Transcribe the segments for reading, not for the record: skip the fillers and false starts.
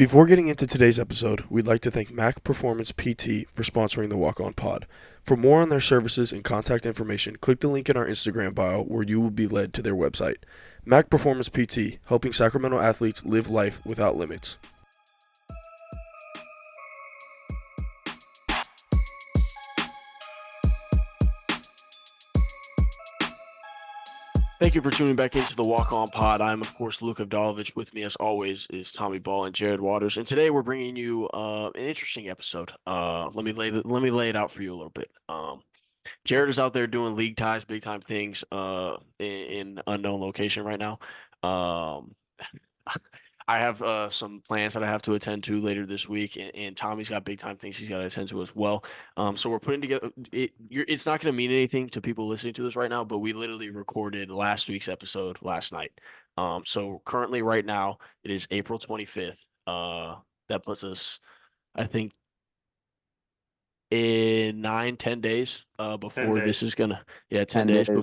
Before getting into today's episode, we'd like to thank Mac Performance PT for sponsoring the Walk On Pod. For more on their services and contact information, click the link in our Instagram bio where you will be led to their website. Mac Performance PT, helping Sacramento athletes live life without limits. Thank you for tuning back into the Walk On Pod. I'm, of course, Luke Avdalovich. With me, as always, is Tommy Ball and Jared Waters. And today we're bringing you an interesting episode. Let me lay it out for you a little bit. Jared is out there doing league ties, big time things in unknown location right now. I have some plans that I have to attend to later this week, and Tommy's got big time things he's got to attend to as well. So we're putting together. It's not going to mean anything to people listening to this right now, but we literally recorded last week's episode last night. So currently, right now, it is April 25th. That puts us, I think, in 9-10 days before 10 this days. is gonna 10 10 days days,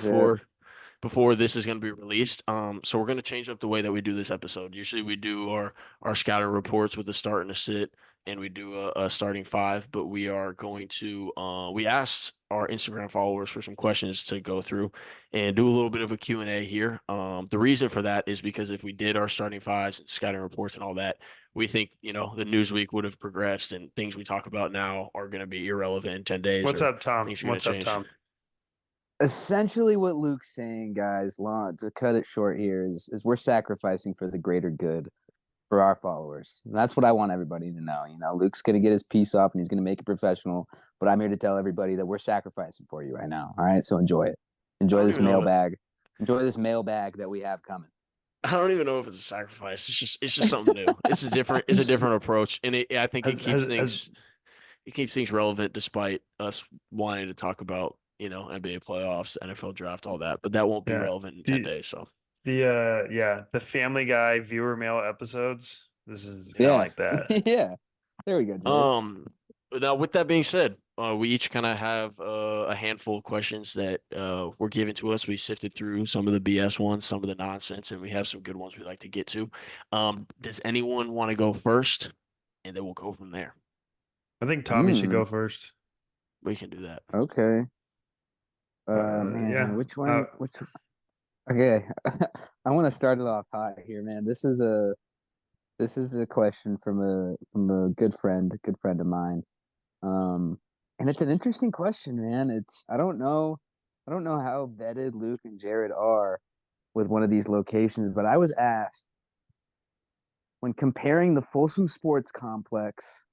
before this is going to be released. So we're going to change up the way that we do this episode. Usually we do our scatter reports with a start and a sit, and we do a starting five, but we are going to we asked our Instagram followers for some questions to go through and do a little bit of a Q&A here. The reason for that is because if we did our starting fives and scouting reports and all that, we think, the news week would have progressed and things we talk about now are going to be irrelevant in 10 days. What's up, Tom? Things are going to change. Essentially, what Luke's saying, guys, to cut it short here, is we're sacrificing for the greater good for our followers. And that's what I want everybody to know. Luke's going to get his piece up and he's going to make it professional, but I'm here to tell everybody that we're sacrificing for you right now. All right, so enjoy it. Enjoy this mailbag. Enjoy this mailbag that we have coming. I don't even know if it's a sacrifice. It's just something new. It's a different approach, and I think it keeps things relevant despite us wanting to talk about NBA playoffs, NFL draft, all that. But that won't be relevant in 10 days. So the Family Guy viewer mail episodes. This is kind of like that. Yeah, there we go, Jared. Now, with that being said, we each kind of have a handful of questions that were given to us. We sifted through some of the BS ones, some of the nonsense, and we have some good ones we'd like to get to. Does anyone want to go first? And then we'll go from there. I think Tommy should go first. We can do that. Okay. Man, which one? Okay, I want to start it off hot here, man. This is a question from a good friend of mine. And it's an interesting question, man. I don't know how vetted Luke and Jared are with one of these locations, but I was asked, when comparing the Folsom Sports Complex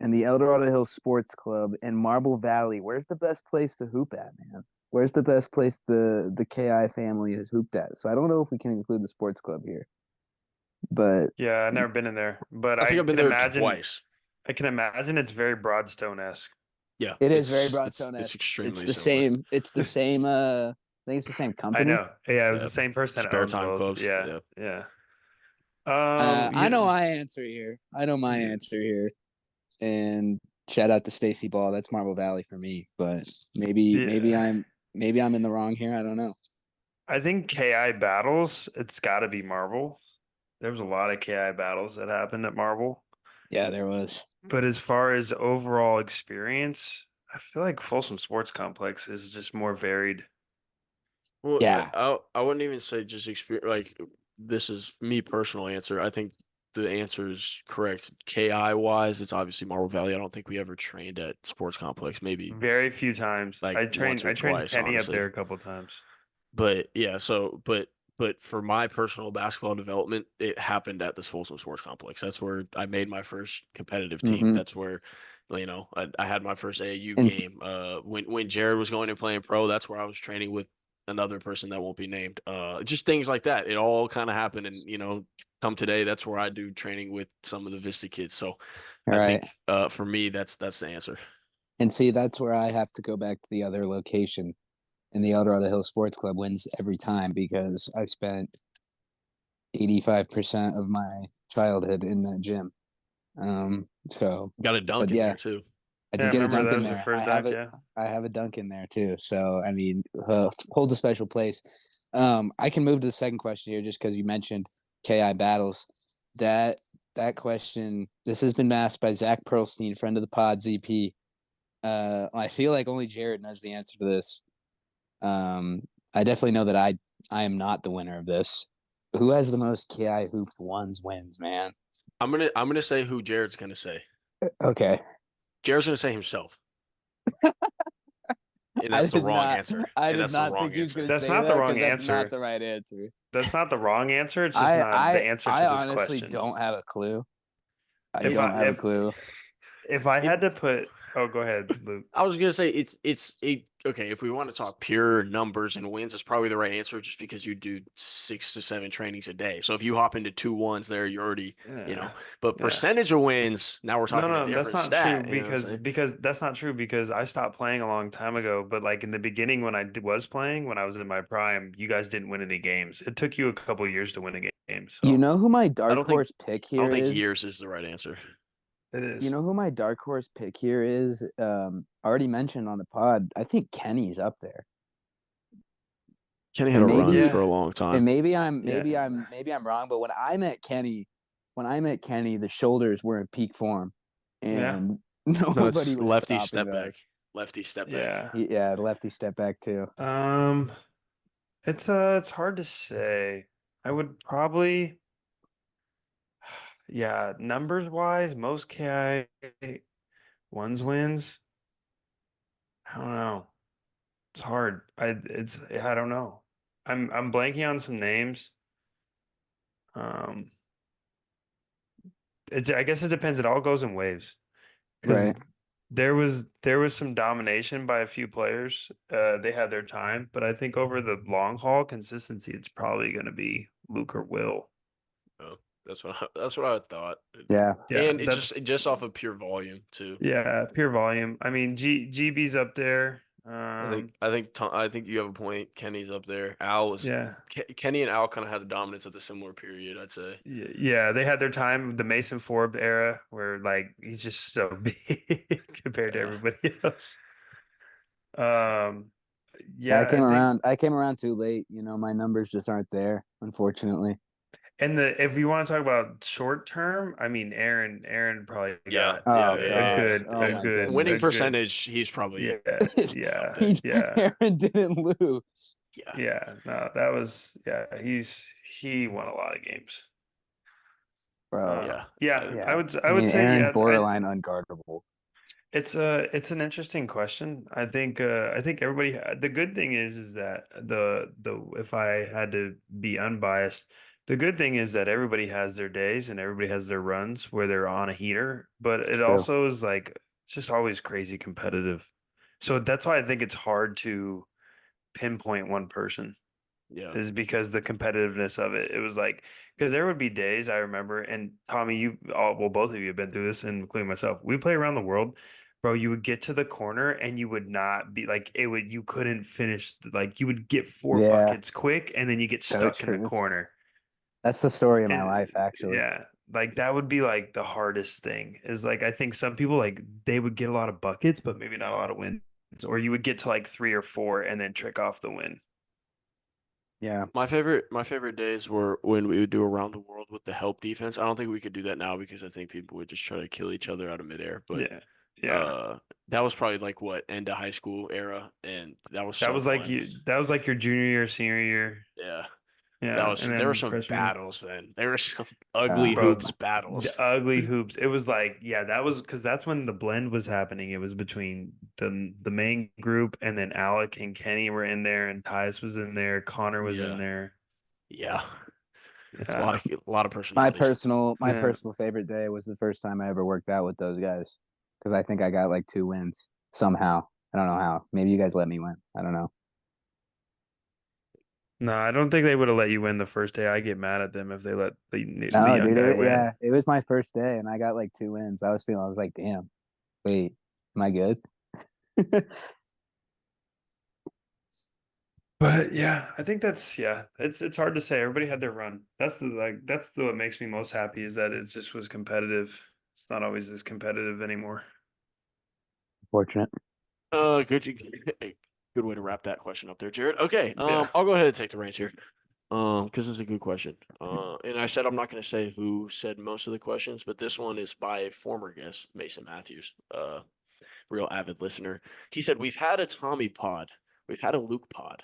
and the El Dorado Hills Sports Club and Marble Valley, where's the best place to hoop at, man? Where's the best place the KI family has hooped at? So I don't know if we can include the sports club here. But yeah, I've never been in there. But I think I've been there twice. I can imagine it's very Broadstone-esque. Yeah, it is very Broadstone-esque. It's extremely. It's the same. It's the same. I think it's the same company. I know. Yeah, it was the same person that Spare owns time both. clubs. Yeah. I know my answer here. And shout out to Stacy Ball. That's Marble Valley for me. But maybe I'm in the wrong here. I don't know. I think KI battles, it's got to be Marble. There was a lot of KI battles that happened at Marble. Yeah, there was. But as far as overall experience, I feel like Folsom Sports Complex is just more varied. Well, yeah, I wouldn't even say just experience. Like, this is me personal answer. I think the answer is correct. KI wise, it's obviously Marble Valley. I don't think we ever trained at Sports Complex. Maybe very few times. Like I trained twice, Penny honestly. up there a couple of times. But yeah, but for my personal basketball development, it happened at this Folsom Sports Complex. That's where I made my first competitive team. Mm-hmm. That's where, I had my first AAU game. When Jared was going and playing pro, that's where I was training with another person that won't be named. Just things like that. It all kind of happened, and come today, that's where I do training with some of the Vista kids. So I think for me, that's the answer. And see, that's where I have to go back to the other location. And the El Dorado Hills Sports Club wins every time because I spent 85% of my childhood in that gym. So got a dunk in there too. I did get a dunk in there. First I have a dunk in there too. So I mean, holds a special place. I can move to the second question here just because you mentioned KI battles. That that question. This has been asked by Zach Perlstein, friend of the pod, ZP. I feel like only Jared knows the answer to this. I definitely know that I am not the winner of this. Who has the most KI hooped ones wins, man? I'm gonna say who Jared's gonna say. Okay. Jared's gonna say himself, and I that's the did wrong not. answer. I And did that's the not wrong think he was answer. going to That's say not the that wrong because that's not answer. the right answer. That's not the wrong answer. It's just I not the I answer I to this honestly question. don't have a clue. I If don't I have a clue. if I It, had to put, oh, go ahead, Luke. I was gonna say okay. If we want to talk pure numbers and wins, it's probably the right answer just because you do 6 to 7 trainings a day. So if you hop into 2 1s there, you're already, Yeah, but yeah. percentage of wins, now we're No, talking a no, that's different not true stat. You know what I'm because saying? that's not true because I stopped playing a long time ago. But like in the beginning, when was playing, when I was in my prime, you guys didn't win any games. It took you a couple years to win a game. You So know who my I dark don't think horse pick I don't here think is? years is the right answer. it You is. know who my dark horse pick here is? Already mentioned on the pod. I think Kenny's up there. Kenny had And a run maybe Yeah, for a long time. and maybe I'm yeah, wrong, but when I met Kenny, the shoulders were in peak form, yeah, and No, nobody it's was lefty stopping step back. those. Lefty step back. yeah. Yeah, lefty step back too. Um, it's hard to say. I would probably, yeah, numbers wise, most KI ones wins. I don't know. It's hard. I don't know. I'm blanking on some names. Um, I guess it depends. It all goes in waves Right. because there was some domination by a few players. They had their time, but I think over the long haul consistency, it's probably going to be Luke or Will. Oh, that's what I thought. Yeah. Yeah, And it just off of pure volume too. yeah, pure volume. I mean, GB's up there. I think you have a point. Kenny's up there. Al was Yeah. Kenny and Al kind of had the dominance at the similar period, I'd say. Yeah, they had their time, the Mason Forbes era, where like he's just so big compared to Yeah. everybody else. Um, Yeah, yeah, I think, I came around too late. My numbers just aren't there, unfortunately. and if you want to talk about short term, I mean, Aaron probably Yeah, got yeah, Oh yeah, a yeah. gosh. good, Oh a my good, Winning a goodness. good, percentage, he's probably yeah, up yeah, there. yeah, Aaron didn't lose. Yeah. yeah. No, that was, yeah. He won a lot of games. Bro. Yeah. Yeah, I- Yeah. I I would mean, say, Aaron's yeah. borderline unguardable. It's an interesting question. I think everybody the good thing is that the if I had to be unbiased, the good thing is that everybody has their days and everybody has their runs where they're on a heater, but It's it true. also is like it's just always crazy competitive. So that's why I think it's hard to pinpoint one person Yeah. is because the competitiveness of it. It was like because there would be days I remember, and Tommy, both of you have been through this, and including myself. We play around the world, bro. You would get to the corner, and you would not be like it would. You couldn't finish. Like you would get 4 buckets quick, and then you get So stuck in the true. corner. That's the story of my And life, actually. yeah, like that would be like the hardest thing. Is like I think some people like they would get a lot of buckets, but maybe not a lot of wins. Or you would get to like 3 or 4 and then trick off the win. Yeah. My favorite days were when we would do around the world with the help defense. I don't think we could do that now because I think people would just try to kill each other out of midair. But Yeah, yeah. uh that was probably like what end of high school era, and that was That so was like fun. you. That was like your junior year, senior year. Yeah. Yeah, and There were then some freshman, battles then. There were some ugly Uh, bro, hoops the battles. ugly hoops. It was like, yeah, that was because that's when the blend was happening. It was between the main group, and then Alec and Kenny were in there, and Tyus was in there, Connor was in Yeah. there. Yeah. It's a lot Yeah, of my personalities. yeah. personal favorite day was the first time I ever worked out with those guys because I think I got like 2 wins somehow. I don't know how. Maybe you guys let me win. I don't know. No, I don't think they would have let you win the first day. I get mad at them if they let the No, young dude. guy win. Yeah, it was my first day and I got like 2 wins. I was like, damn. Wait, am I good? But yeah, I think that's yeah. It's hard to say. Everybody had their run. That's what makes me most happy is that it just was competitive. It's not always as competitive anymore. Fortunate. Good good way to wrap that question up there, Jared. Okay. Yeah. I'll go ahead and take the reins here. Because it's a good question. And I said I'm not going to say who said most of the questions, but this one is by a former guest, Mason Matthews, real avid listener. He said, "We've had a Tommy pod, we've had a Luke pod.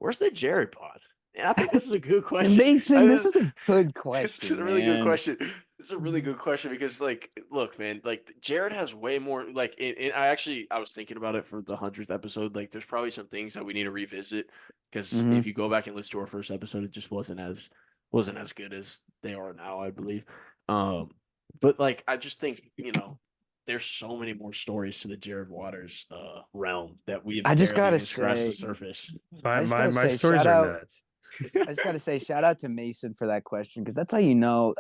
Where's the Jared pod?" And I think this is a good question. Mason, this is a good This is question, a really good man. question. This is a really good question because, like, look, man, like Jared has way more. Like, I was thinking about it for the 100th episode. Like, there's probably some things that we need to revisit because Mhm. if you go back and listen to our first episode, it just wasn't as good as they are now, I believe. But like, I just think there's so many more stories to the Jared Waters realm that we I have just barely gotta even scratched the say, surface. My stories are nuts. I just gotta say, shout out to Mason for that question because that's how you know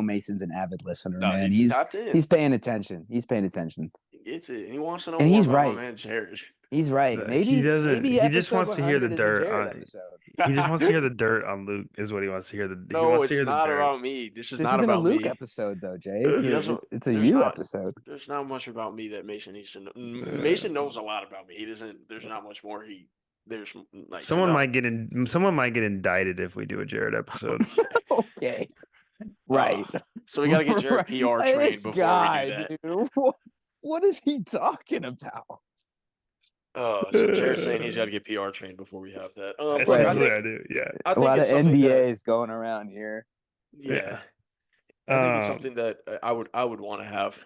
Mason's an avid listener, No, man. he's tapped in. He's paying attention. He's paying attention, He gets it, and he wants to know and more he's about my right. man Jared. He's right. He doesn't. Maybe He just episode wants to hear the 100 is a dirt Jared on. episode. He just wants to hear the dirt on Luke. Is what he wants to hear. He No, wants to it's hear the not dirt. about me. This is This not isn't a about Luke me. episode though, Jay. He doesn't. It's a There's you not. episode. There's not much about me that Mason needs to know. Uh, Mason knows a lot about me. He doesn't. There's not much more. There's like to someone know. might get in. Someone might get indicted if we do a Jared episode. Okay. Okay, Uh, right. so we got to get Jared PR trained This before we do guy, that. dude. What is he talking about? So Jared's saying he's got to get PR trained before we have that. Look, I Essentially, think I do. Yeah. I A think lot of it's something that NDAs going around here. yeah. Yeah. I think it's Um. something that I would want to have.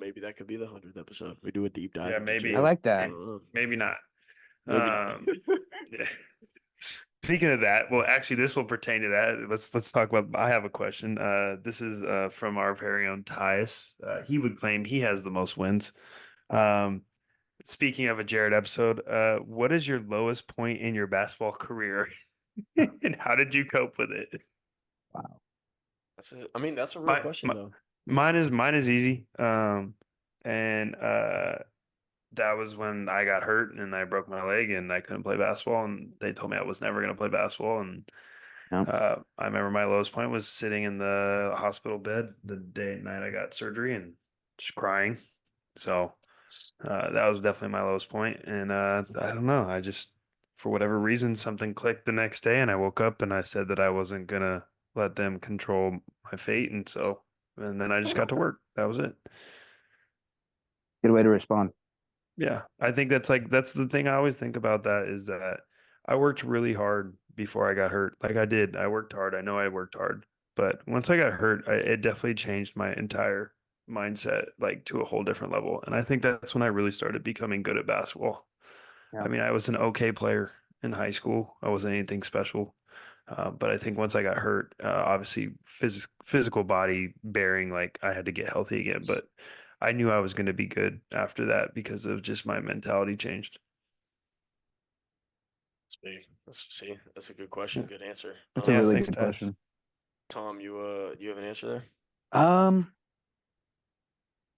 Maybe that could be the 100th episode. We do a deep dive Yeah. into I Jared. like that. Maybe not. Maybe not. Yeah. Speaking of that, well, actually, this will pertain to that. Let's talk about. I have a question. This is from our very own Tyus. He would claim he has the most wins. Um, Speaking of a Jared episode, what is your lowest point in your basketball career, and how did you cope with it? Wow. That's a real My, question my, though. mine is easy. And that was when I got hurt and I broke my leg and I couldn't play basketball. And they told me I was never going to play basketball. And Yep. I remember my lowest point was sitting in the hospital bed the day and night I got surgery and just crying. So that was definitely my lowest point. And I don't know. I just, for whatever reason, something clicked the next day and I woke up and I said that I wasn't going to let them control my fate. And then I just got to work. That was it. Good way to respond. Yeah, I think that's the thing I always think about that is that I worked really hard before I got hurt. Like I did, I worked hard. I know I worked hard, but once I got hurt, it definitely changed my entire mindset, like to a whole different level. And I think that's when I really started becoming good at basketball. Yeah. I mean, I was an okay player in high school. I wasn't anything special. But I think once I got hurt, obviously physical body bearing, like I had to get healthy again. But I knew I was going to be good after that because of just my mentality changed. That's a good question. Good answer. That's a Yeah, really thanks, good Tess. question. Tom, you have an answer there?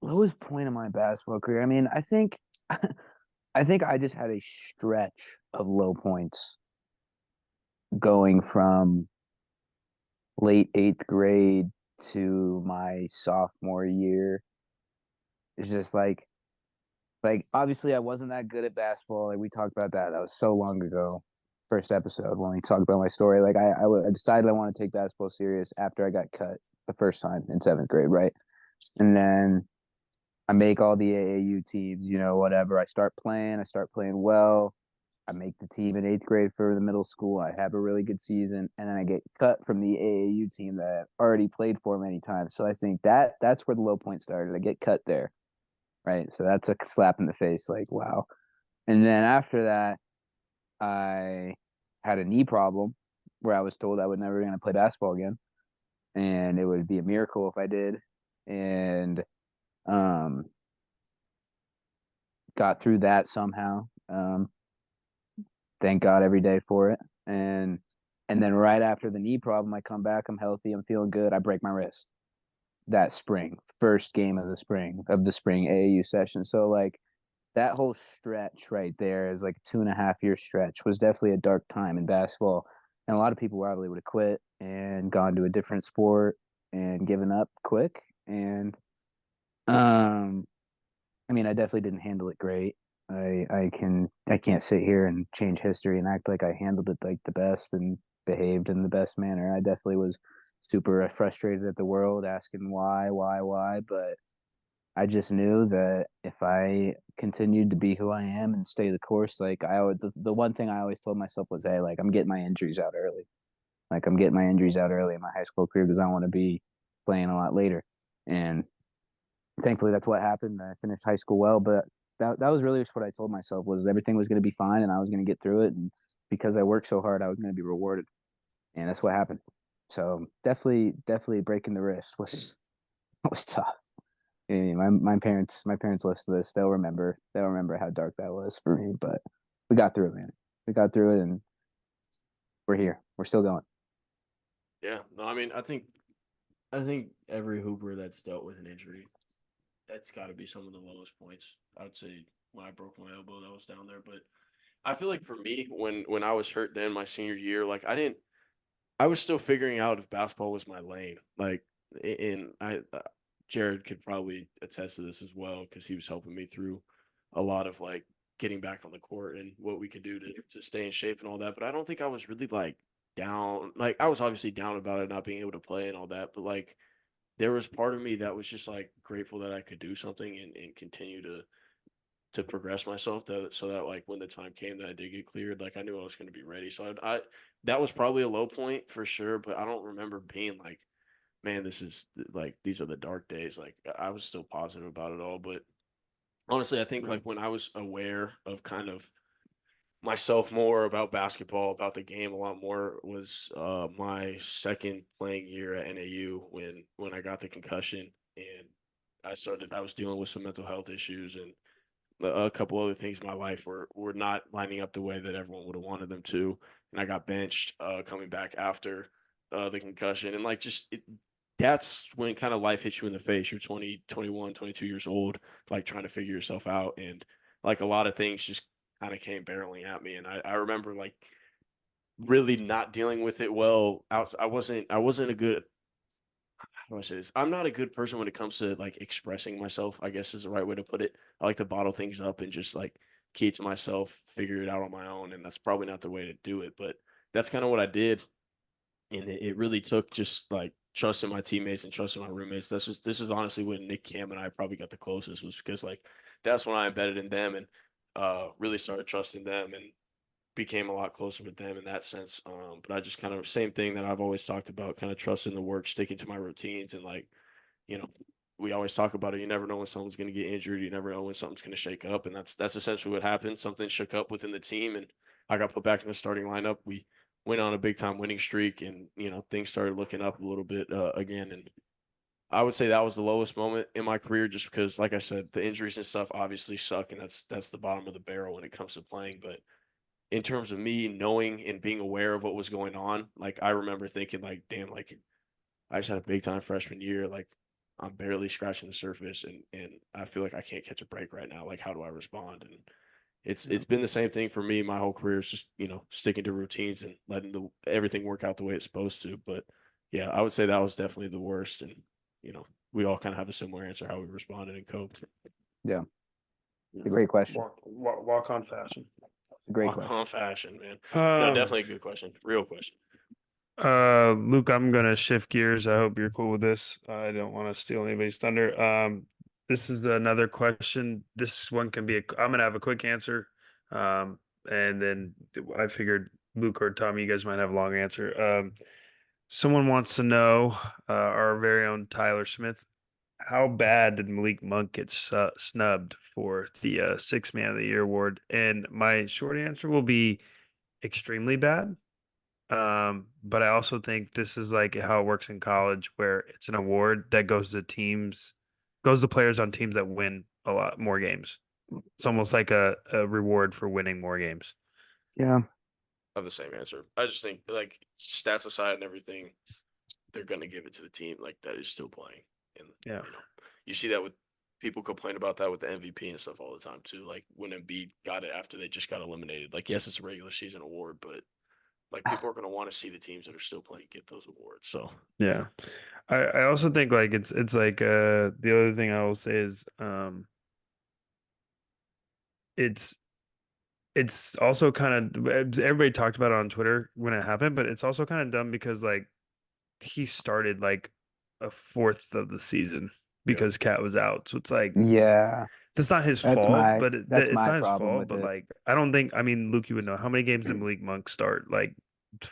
Lowest point of my basketball career. I mean, I think I just had a stretch of low points going from late 8th grade to my sophomore year. It's just like obviously I wasn't that good at basketball. Like we talked about that. That was so long ago. First episode when we talked about my story. Like I decided I want to take basketball serious after I got cut the first time in 7th grade, right? And then I make all the AAU teams, whatever. I start playing well. I make the team in 8th grade for the middle school. I have a really good season, and then I get cut from the AAU team that I've already played for many times. So I think that's where the low point started. I get cut there, right? So that's a slap in the face. Like wow. And then after that, I had a knee problem where I was told I would never going to play basketball again, and it would be a miracle if I did. And um, got through that somehow. Thank God every day for it. And then right after the knee problem, I come back, I'm healthy, I'm feeling good. I break my wrist that spring, first game of the spring AAU session. So like that whole stretch right there is like a 2.5 year stretch was definitely a dark time in basketball. And a lot of people probably would have quit and gone to a different sport and given up quick. And I mean, I definitely didn't handle it great. I can't sit here and change history and act like I handled it like the best. And behaved in the best manner. I definitely was super frustrated at the world, asking why, but I just knew that if I continued to be who I am and stay the course, like the one thing I always told myself was, hey, like I'm getting my injuries out early. Like I'm getting my injuries out early in my high school career because I want to be playing a lot later. And thankfully that's what happened. I finished high school well, but that was really just what I told myself was everything was going to be fine and I was going to get through it. And because I worked so hard, I was going to be rewarded. And that's what happened. So definitely breaking the wrist was was tough. Yeah, my parents listen to this. They'll remember how dark that was for me. But we got through it, man. We got through it, and we're here. We're still going. Yeah, no, I mean, I think every Hooper that's dealt with an injury, that's got to be some of the lowest points. I would say when I broke my elbow, that was down there. But I feel like for me, when I was hurt then my senior year, like I was still figuring out if basketball was my lane. Like, and Jared could probably attest to this as well because he was helping me through a lot of like getting back on the court and what we could do to stay in shape and all that. But I don't think I was really like down. Like, I was obviously down about it not being able to play and all that. But like, there was part of me that was just like grateful that I could do something and continue to progress myself so that like when the time came that I did get cleared, like I knew I was going to be ready. So I that was probably a low point for sure, but I don't remember being like, man, this is like these are the dark days. Like I was still positive about it all, but honestly, I think like when I was aware of kind of myself more about basketball, about the game a lot more was my second playing year at NAU when I got the concussion and I was dealing with some mental health issues and a couple other things in my life were not lining up the way that everyone would have wanted them to, and I got benched coming back after the concussion, and like that's when kind of life hits you in the face. You're 20, 21, 22 years old, like trying to figure yourself out, and like a lot of things just kind of came barreling at me, and I remember like really not dealing with it well. I wasn't a good how do I say this? I'm not a good person when it comes to like expressing myself, I guess is the right way to put it. I like to bottle things up and just like keep to myself, figure it out on my own. And that's probably not the way to do it. But that's kind of what I did. And it really took just like trusting my teammates and trusting my roommates. This is honestly when Nick Cam and I probably got the closest was because like that's when I embedded in them and really started trusting them and became a lot closer with them in that sense. But I just kind of same thing that I've always talked about, kind of trusting the work, sticking to my routines, and like you know, we always talk about it. You never know when someone's going to get injured. You never know when something's going to shake up, and that's essentially what happened. Something shook up within the team, and I got put back in the starting lineup. We went on a big time winning streak, and things started looking up a little bit again. And I would say that was the lowest moment in my career, just because, like I said, the injuries and stuff obviously suck, and that's the bottom of the barrel when it comes to playing. But in terms of me knowing and being aware of what was going on, like I remember thinking, like, damn, like I just had a big time freshman year. Like I'm barely scratching the surface and I feel like I can't catch a break right now. Like how do I respond? And it's been the same thing for me my whole career. It's just, sticking to routines and letting everything work out the way it's supposed to. But yeah, I would say that was definitely the worst. And, you know, we all kind of have a similar answer how we responded and coped. Yeah, it's a great question. Walk on fashion. A great Walk question. on fashion, man. No, Um, definitely a good question. Real question. Luke, I'm gonna shift gears. I hope you're cool with this. I don't want to steal anybody's thunder. This is another question. This one can be I'm gonna have a quick answer. And then I figured Luke or Tommy, you guys might have a long answer. Someone wants to know, our very own Tyler Smith, how bad did Malik Monk get snubbed for the Six Man of the Year award? And my short answer will be extremely bad. But I also think this is like how it works in college, where it's an award that goes to players on teams that win a lot more games. It's almost like a reward for winning more games. Yeah, I have the same answer. I just think like stats aside and everything, they're gonna give it to the team like that is still playing. And Yeah. you see that with people complain about that with the MVP and stuff all the time too. Like when Embiid got it after they just got eliminated. Like yes, it's a regular season award, but like people are gonna want to see the teams that are still playing get those awards. So Yeah. I also think like it's like the other thing I will say is it's it's also kind of everybody talked about it on Twitter when it happened, but it's also kind of dumb because like he started like a fourth of the season Yeah. because Cat was out. So it's like Yeah, that's not his fault, but that's it's my not his problem fault. with But it. like I don't think I mean Luke, you would know how many games did Malik Monk start? Like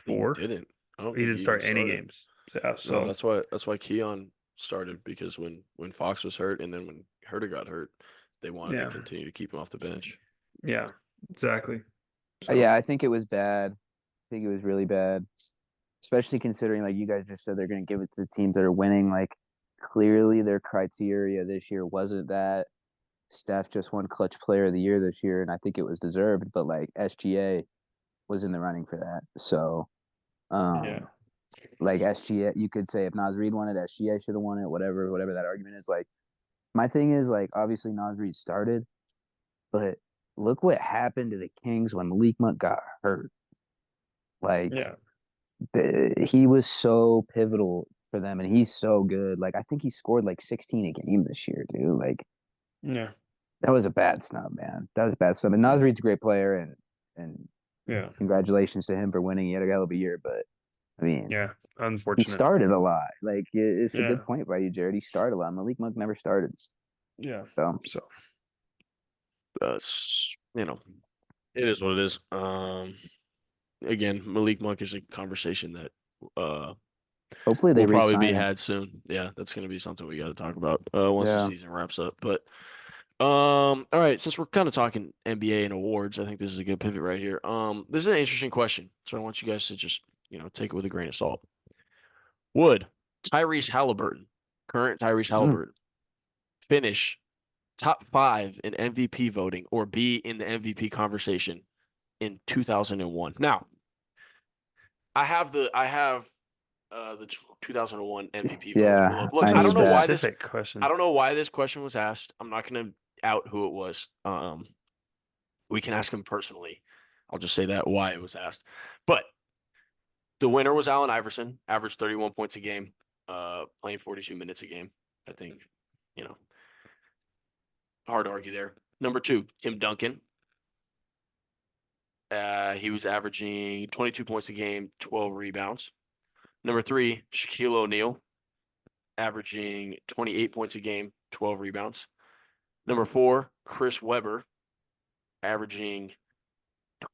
He 4? didn't. I don't He think didn't he even start any started. games. Yeah, No, so that's why Keon started because when Fox was hurt and then when Herter got hurt, they wanted to yeah, continue to keep him off the bench. yeah, exactly. So Yeah, I think it was bad. I think it was really bad, especially considering like you guys just said they're going to give it to teams that are winning. Like clearly their criteria this year wasn't that. Steph just won Clutch Player of the Year this year, and I think it was deserved. But like SGA was in the running for that, so yeah, like SGA, you could say if Nas Reed won it, SGA should have won it. Whatever that argument is. Like my thing is like obviously Nas Reed started, but look what happened to the Kings when Malik Monk got hurt. Like yeah, he was so pivotal for them, and he's so good. Like I think he scored like 16 a game this year, dude. Like yeah, that was a bad snub, man. That was a bad snub. And Nas Reed's a great player, and yeah, congratulations to him for winning. He had a hell of a year, but I mean, yeah. he Unfortunate. started a lot. Like it's a good Yeah, point by you, Jared. He started a lot. Malik Monk never started, yeah. so So It is what it is. Again, Malik Monk is a conversation that uh hopefully they will probably be re-sign him. had soon. Yeah, that's gonna be something we got to talk about once the Yeah, season wraps up. But all right, since we're kind of talking NBA and awards, I think this is a good pivot right here. This is an interesting question, so I want you guys to just take it with a grain of salt. Would Tyrese Halliburton, current Tyrese mm. Halliburton, finish top 5 in MVP voting or be in the MVP conversation in 2001? Now, I have the 2001 MVP votes pull Yeah, up. Look, I I need don't know why that. this specific I question. don't know why this question was asked. I'm not going to out who it was. We can ask him personally. I'll just say that why it was asked. But the winner was Allen Iverson, averaged 31 points a game, playing 42 minutes a game. I think, you know, hard to argue there. Number 2, Tim Duncan. He was averaging 22 points a game, 12 rebounds. Number 3, Shaquille O'Neal, averaging 28 points a game, 12 rebounds. Number 4, Chris Webber, averaging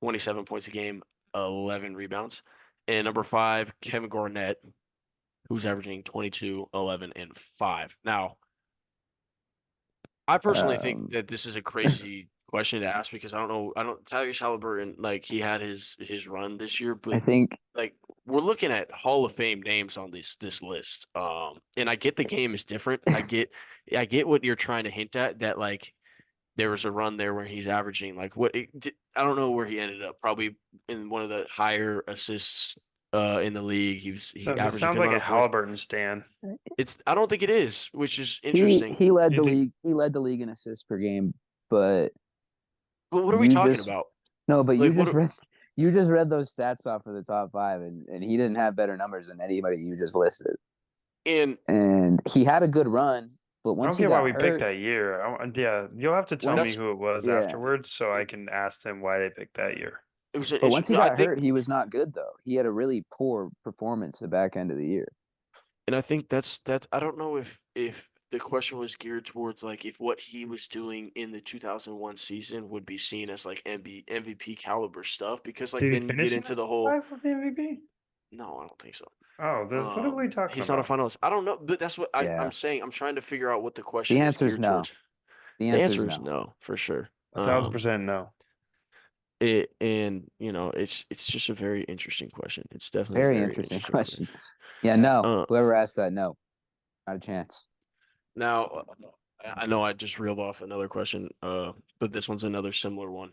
27 points a game, 11 rebounds. And number 5, Kevin Garnett, who's averaging 22, 11, and 5. Now, I personally think Um, that this is a crazy question to ask because Tyrese Halliburton, like he had his run this year, I but think like we're looking at Hall of Fame names on this list. And I get the game is different. I get what you're trying to hint at, that like there was a run there where he's averaging like I don't know where he ended up. Probably in one of the higher assists in the league. He So this averaged a sounds good like amount a of points. Halliburton stan. I don't think it is, which is he interesting. he led You the think? league. He led the league in assists per game, but But what are we you talking just about? no, but Like what? you just read those stats off for the top five, and he didn't have better numbers than anybody you just listed. And And he had a good run, but I once don't he get why got we picked hurt, that year. Yeah, you'll have to tell me once who it was yeah, afterwards so I can ask them why they picked that year. it was an but once he no, I got think hurt, he was not good though. He had a really poor performance the back end of the year. and I think that's I don't know if the question was geared towards like if what he was doing in the 2001 season would be seen as like MVP caliber stuff, because like Did he then you get finish in into the the top whole. 5 with the MVP? No, I don't think so. Oh, then what are we talking He's not a about? finalist. I don't know, but that's what I'm Yeah, saying. I'm trying to figure out what the the question is answer is geared no. towards. The The answer is answer is no. no, for sure. 1,000% no. It's just a very interesting question. It's definitely a Very very interesting interesting question. question. Yeah, no. Uh, Whoever asked that, no, not a chance. Now, I know I just reeled off another question, but this one's another similar one.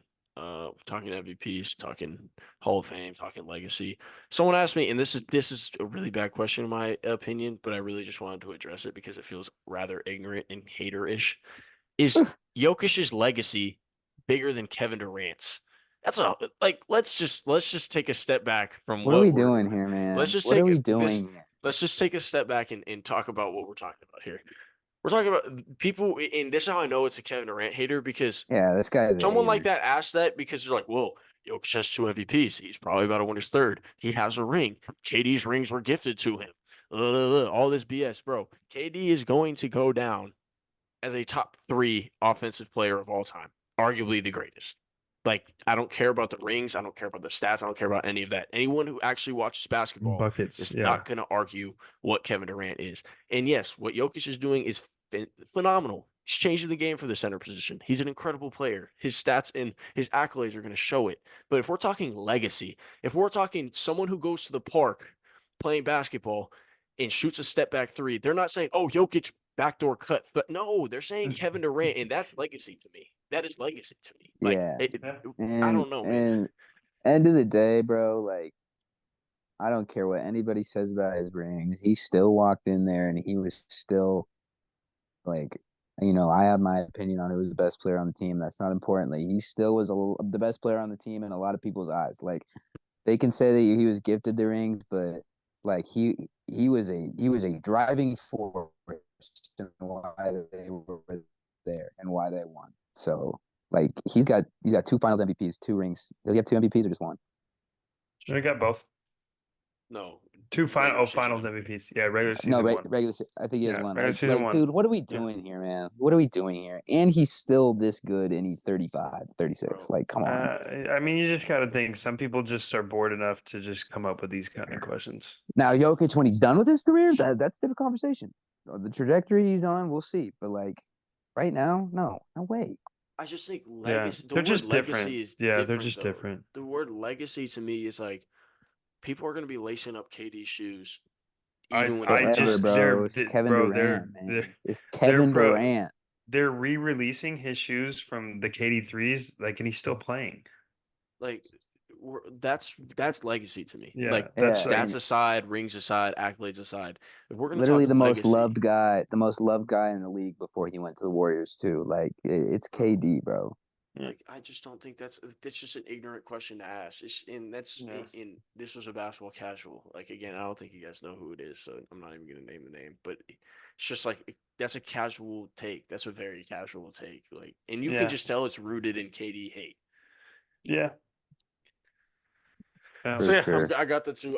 Talking MVPs, talking Hall of Fame, talking legacy. Someone asked me, and this is a really bad question in my opinion, but I really just wanted to address it because it feels rather ignorant and hater-ish. Is Jokic's legacy bigger than Kevin Durant's? That's a like. Let's just take a step back from What are what we we're. doing here, Let's man? just What are take we this. doing here? Let's just take a step back and talk about what we're talking about here. We're talking about people, and this is how I know it's a Kevin Durant hater because Yeah, this guy's a someone like hater. that asked that because they're like, well, Jokic has 2 MVPs. He's probably about to win his third. He has a ring. KD's rings were gifted to him. All this BS, bro. KD is going to go down as a top 3 offensive player of all time, arguably the greatest. Like, I don't care about the rings. I don't care about the stats. I don't care about any of that. Anyone who actually watches basketball Buckets. is Yeah. not going to argue what Kevin Durant is. And yes, what Jokic is doing is phenomenal. He's changing the game for the center position. He's an incredible player. His stats and his accolades are going to show it. But if we're talking legacy, if we're talking someone who goes to the park playing basketball and shoots a step back 3, they're not saying, oh, Jokic backdoor cut. But no, they're saying Kevin Durant, and that's legacy to me. That is legacy to me. Like, Yeah. I And don't know, man. and end of the day, bro, like I don't care what anybody says about his rings. He still walked in there and he was still like, I have my opinion on who was the best player on the team. That's not important. Like, he still was the best player on the team in a lot of people's eyes. Like, they can say that he was gifted the rings, but like he was a driving force in why they were there and why they won. So like he's got 2 Finals MVPs, 2 rings. Does he have 2 MVPs or just one? Should have got both. No. Two Regular finals season. MVPs. Yeah, regular No, season one. regular. I think he has Yeah, one. regular season Like, one. dude, what are we Yeah. doing here, man? What are we doing here? And he's still this good, and he's 35, 36. Bro. Like, come on. I mean, you just got to think. Some people just are bored enough to just come up with these kind of questions. Now, Jokic, when he's done with his career, that's a different conversation. The trajectory he's on, we'll see. But like, right now, no way. I just think Yeah, legacy. The they're word just different. legacy is Yeah, they're different, just though. different. The word legacy to me is like people are going to be lacing up KD's shoes even when he I Whatever, retires. just bro. It's Kevin bro, Durant, man. It's they're Kevin Durant. they're re-releasing his shoes from the KD3s, like, and he's still playing. Like, that's legacy to me. Yeah, Like, that's Yeah, like, stats aside, rings aside, accolades aside. If we're going to literally talk the most legacy, loved guy in the league before he went to the Warriors too. Like, it's KD, bro. like, I just don't think that's just an ignorant question to ask. And that's Yeah. in this was a basketball casual. Like, again, I don't think you guys know who it is, so I'm not even gonna name the name. But it's just like that's a casual take. That's a very casual take. Like, and you can Yeah. just tell it's rooted in KD hate. yeah. So yeah, sure. I got the two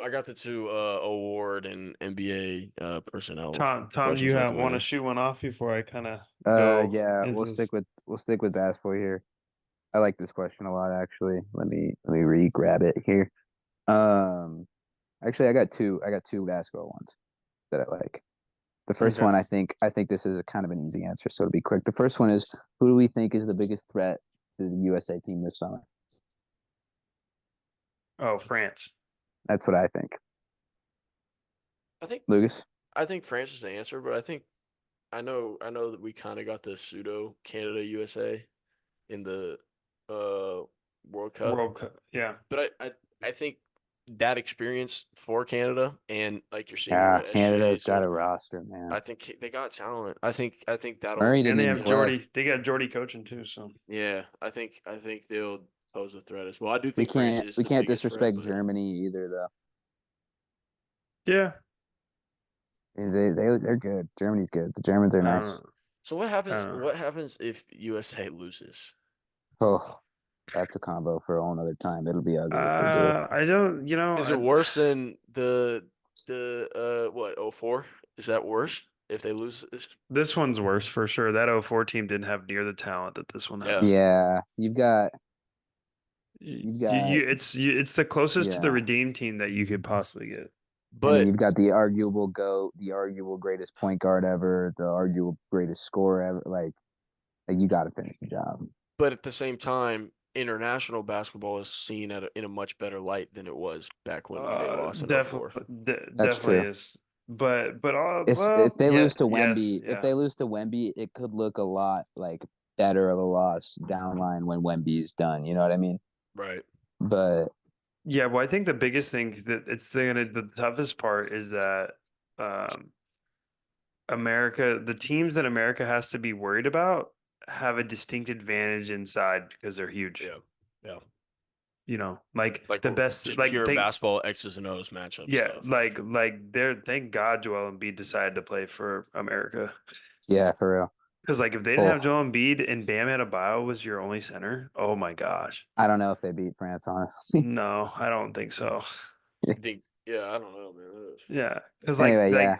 award and NBA personnel Tom, questions you out the want to way. shoot one off before I kind of go Yeah, into we'll this? stick with basketball here. I like this question a lot, actually. Let me re-grab it here. Actually, I got two basketball ones that I like. The first Okay. one, I think this is a kind of an easy answer, so to be quick. The first one is, who do we think is the biggest threat to the USA team this summer? Oh, France. That's what I think. I think Lucas? France is the answer, but I know that we kind of got the pseudo Canada USA in the World Cup. World Cup. Yeah. But I think that experience for Canada and like you're seeing Yeah, what SGA Canada's is got a holding, roster, man. I think they got talent. I think that'll Murray And didn't they even have play. Jordy. They got Jordy coaching too. So yeah, I think they'll pose a threat as well. I do We think France is we the can't biggest threat, disrespect but Germany either, though. yeah. They're good. Germany's good. The Germans are I don't nice. know. so what I happens don't know. what happens if USA loses? Oh, that's a combo for a whole nother time. It'll be ugly if they do. I don't. You know. Is it worse than the what 04? Is that worse if they lose this? This one's worse for sure. That 04 team didn't have near the talent that this one Yeah. has. Yeah, you've got It's the closest to the yeah. redeem team that you could possibly get. I mean, But you've got the arguable GOAT, the arguable greatest point guard ever, the arguable greatest scorer ever. Like you got to finish the job. But at the same time, international basketball is seen in a much better light than it was back when they lost in 04. That's Definitely true. is. But If they yeah, lose to yes, Wemby, if yeah. they lose to Wemby, it could look a lot like better of a loss down line when Wemby's done. You know what I mean? Right. But Yeah, well, I think the biggest thing that the toughest part is that America, the teams that America has to be worried about have a distinct advantage inside because they're huge. Yeah. Yeah. You know, like Like the best, just like pure think, basketball X's and O's matchup yeah, stuff. like they're thank God Joel Embiid decided to play for America. Yeah, for real. Because like if they didn't have Oh, Joel Embiid and Bam Adebayo was your only center, oh my gosh. I don't know if they beat France, honestly. No, I don't think so. I think, yeah, I don't know, man. Yeah, because Anyway, yeah,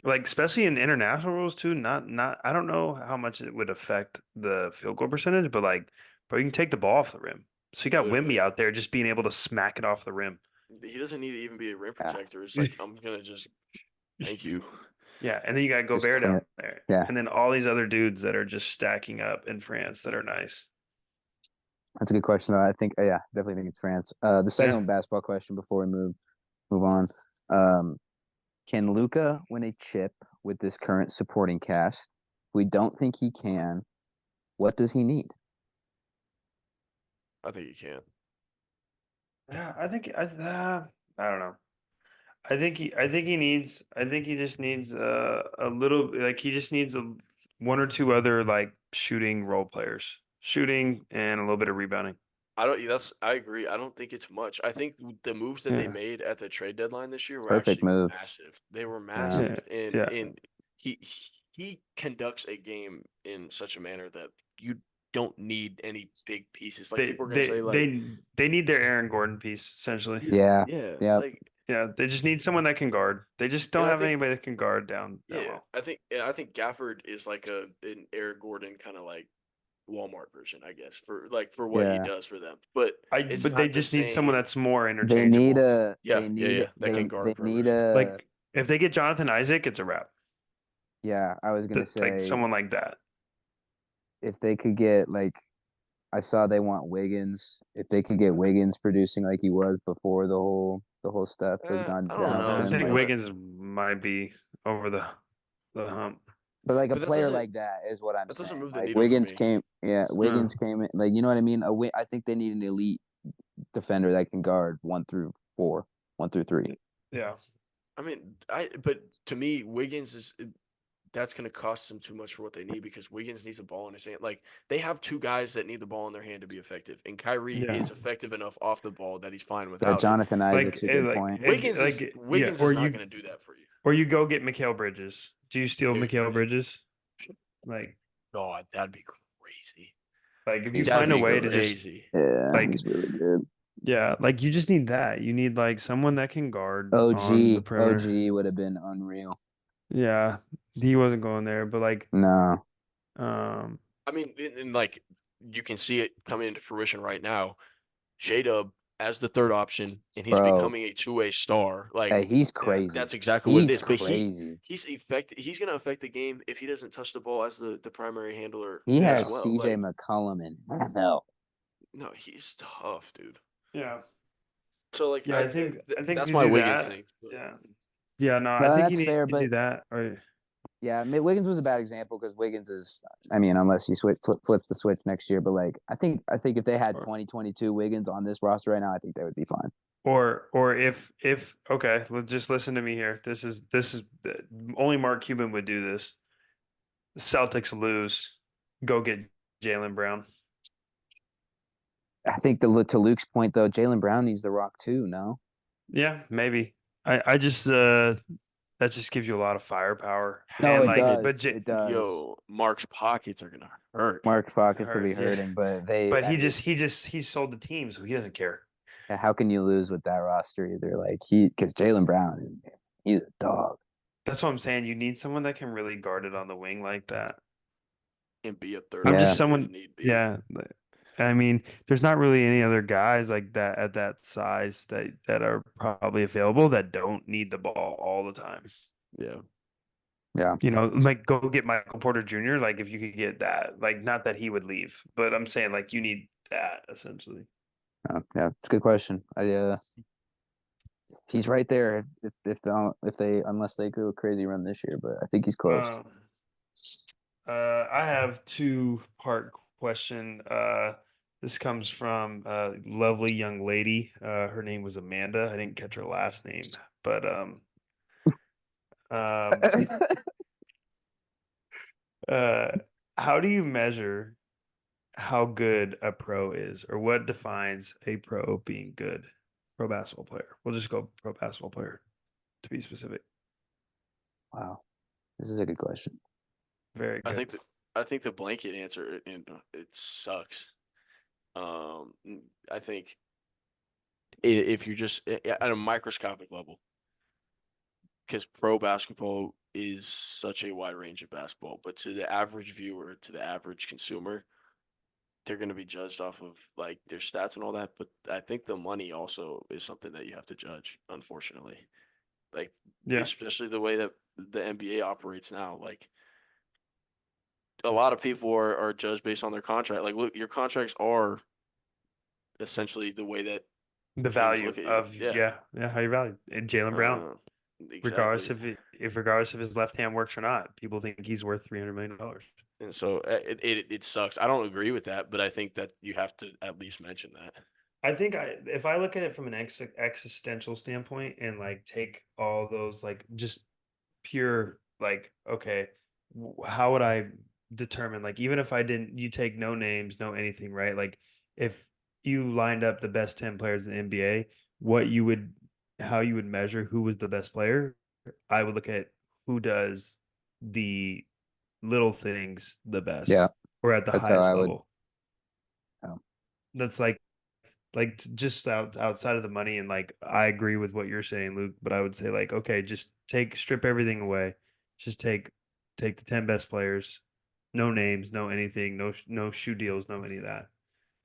like especially in international rules too. Not I don't know how much it would affect the field goal percentage, but like, bro, you can take the ball off the rim. So you got Wimby Literally, out there just being able to smack it off the rim. he doesn't need to even be a rim yeah, protector. It's like I'm gonna just thank you. Yeah, and then you got just Gobert clean down it. there, Yeah, and then all these other dudes that are just stacking up in France that are nice. that's a good question. Though. I think, yeah, definitely think it's France. The Yeah, second basketball question before we move on. Um, can Luca win a chip with this current supporting cast? We don't think he can. What does he need? I think he can. yeah. I don't know. I think he just needs a little like he just needs one or two other like shooting role players, shooting and a little bit of rebounding. I don't. I agree. I don't think it's much. I think the moves that they Yeah, made at the trade deadline this year were Perfect actually move. massive. They were Yeah, yeah, massive, and yeah. he he conducts a game in such a manner that you don't need any big pieces. Like They people are gonna they say, like, they they need their Aaron Gordon piece essentially. yeah, yeah, yeah. like, Yeah, they just need someone that can guard. They just and don't I have think, anybody that can guard down yeah, low. I think Gafford is like an Eric Gordon kind of like Walmart version, I guess, for what he Yeah. does for them. But it's But they not the just need someone same. that's more They need interchangeable. a Yeah, yeah, yeah. That can they guard need perimeter. a Like if they get Jonathan Isaac, it's a wrap. yeah, I was gonna Like say someone like that. if they could get like I saw they want Wiggins. If they could get Wiggins producing like he was before the whole stuff has gone I don't down know. with I him, think like Wiggins might be over the hump. but like a But player like that is what I'm that doesn't saying. move the Like needle for Wiggins me. came yeah, Yeah. Wiggins came in like you know what I mean? I think they need an elite defender that can guard 1 through 4, 1 through 3. Yeah. I mean, but to me, Wiggins that's going to cost them too much for what they need because Wiggins needs a ball in his hand. Like they have two guys that need the ball in their hand to be effective, and Kyrie Yeah. is effective enough off the ball that he's fine Yeah, without it. Jonathan Isaac's a good Like point. if yeah, Wiggins is not going to do that for you. or you go get Mikal Bridges. Do you steal Mikal Mikal Bridges, Bridges? Like God, that'd be crazy. if you He's That'd find a really be way good. to just crazy. Yeah, like he's really good. yeah, like you just need that. You need like someone that can guard on the perimeter. OG would have been unreal. Yeah, he wasn't going there, but like No, um I mean, and like you can see it coming into fruition right now. J Dub as the third option, and he's bro. becoming a two-way star. Hey, Like he's yeah. crazy. that's exactly what it He's is. But crazy. he's gonna affect the game if he doesn't touch the ball as the primary handler He as Yeah. has well. CJ Like McCollum in hell. no, he's tough, dude. Yeah. So like Yeah, I think that's you my do Wiggins that. thing. But Yeah. Yeah, no, I No, think you that's need fair, to do but that. Or yeah, Wiggins was a bad example because Wiggins is. I mean, unless he flips the switch next year, but like I think if they had or 2022 Wiggins on this roster right now, I think they would be fine. or if okay, just listen to me here. This is only Mark Cuban would do this. The Celtics lose, go get Jalen Brown. I think to Luke's point though, Jalen Brown needs the rock too. No, Yeah, maybe. I just that just gives you a lot of firepower no, and it like but does. It does. yo, Mark's pockets are gonna hurt. Mark's pockets will hurt be yeah. hurting, but they. But I mean, he sold the team, so he doesn't care. how can you lose with that roster either? Like because Jalen Brown, he's a dog. That's what I'm saying. You need someone that can really guard it on the wing like that. And be a third I'm just Yeah, option if someone, need be. yeah. I mean, there's not really any other guys like that at that size that are probably available that don't need the ball all the time. Yeah. yeah, You know, like go get Michael Porter Jr. Like if you could get that, like not that he would leave, but I'm saying like you need that essentially. yeah. It's a good question. He's right there if they unless they go crazy run this year, but I think he's close. Um, I have two-part question. This comes from a lovely young lady. Her name was Amanda. I didn't catch her last name, but um, uh, how do you measure how good a pro is, or what defines a pro being good? Pro basketball player. We'll just go pro basketball player to be specific. Wow, this is a good question. Very I good. think that I think the blanket answer, and it sucks. I think if you're just at a microscopic level, because pro basketball is such a wide range of basketball, but to the average viewer, to the average consumer, they're going to be judged off of like their stats and all that. But I think the money also is something that you have to judge, unfortunately. Like, Yeah. especially the way that the NBA operates now. Like, a lot of people are judged based on their contract. Like, look, your contracts are essentially the way that The teams value look at you. of Yeah. how you value and Jalen Brown, Uh, regardless exactly. regardless if his left hand works or not, people think he's worth $300 million. And so it sucks. I don't agree with that, but I think that you have to at least mention that. I think if I look at it from an existential standpoint and like take all those like just pure like okay, how would I determine like even if I didn't you take no names, no anything, right? Like if you lined up the best 10 players in the NBA, what you would how you would measure who was the best player, I would look at who does the little things the Yeah, best or at the that's how highest I would. level. Oh, That's just outside of the money and like I agree with what you're saying, Luke, but I would say like okay, just strip everything away. Just take the 10 best players, no names, no anything, no shoe deals, no any of that.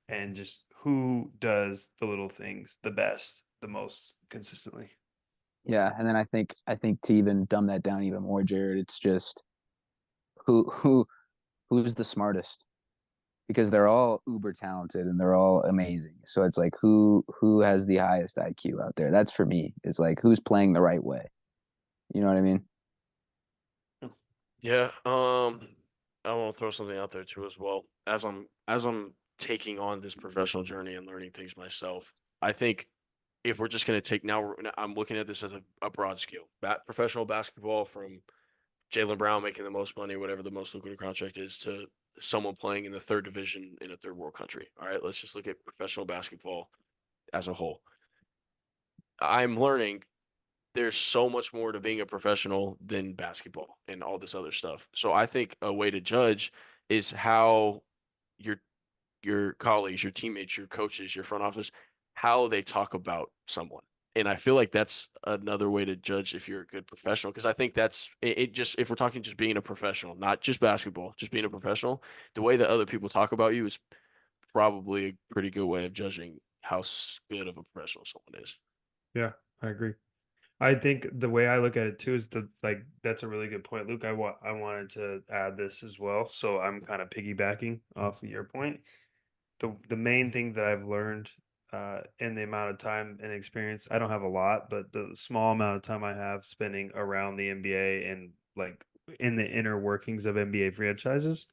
And just who does the little things the best, the most consistently. yeah, and then I think to even dumb that down even more, Jared, it's just who's the smartest because they're all uber talented and they're all amazing. So it's like who has the highest IQ out there? That's for me. It's like who's playing the right way. You know what I mean? Yeah. I want to throw something out there too as well. As I'm taking on this professional journey and learning things myself, I think if we're just going to take now, I'm looking at this as a broad scale. Professional basketball from Jalen Brown making the most money, whatever the most lucrative contract is, to someone playing in the third division in a third world country. All right, let's just look at professional basketball as a whole. I'm learning there's so much more to being a professional than basketball and all this other stuff. So I think a way to judge is how your your colleagues, your teammates, your coaches, your front office, how they talk about someone. And I feel like that's another way to judge if you're a good professional. Because I think it just, if we're talking just being a professional, not just basketball, just being a professional, the way that other people talk about you is probably a pretty good way of judging how good of a professional someone is. Yeah, I agree. I think the way I look at it too is that's a really good point, Luke. I wanted to add this as well, so I'm kind of piggybacking off of your point. The main thing that I've learned in the amount of time and experience, I don't have a lot, but the small amount of time I have spending around the NBA and like in the inner workings of NBA franchises,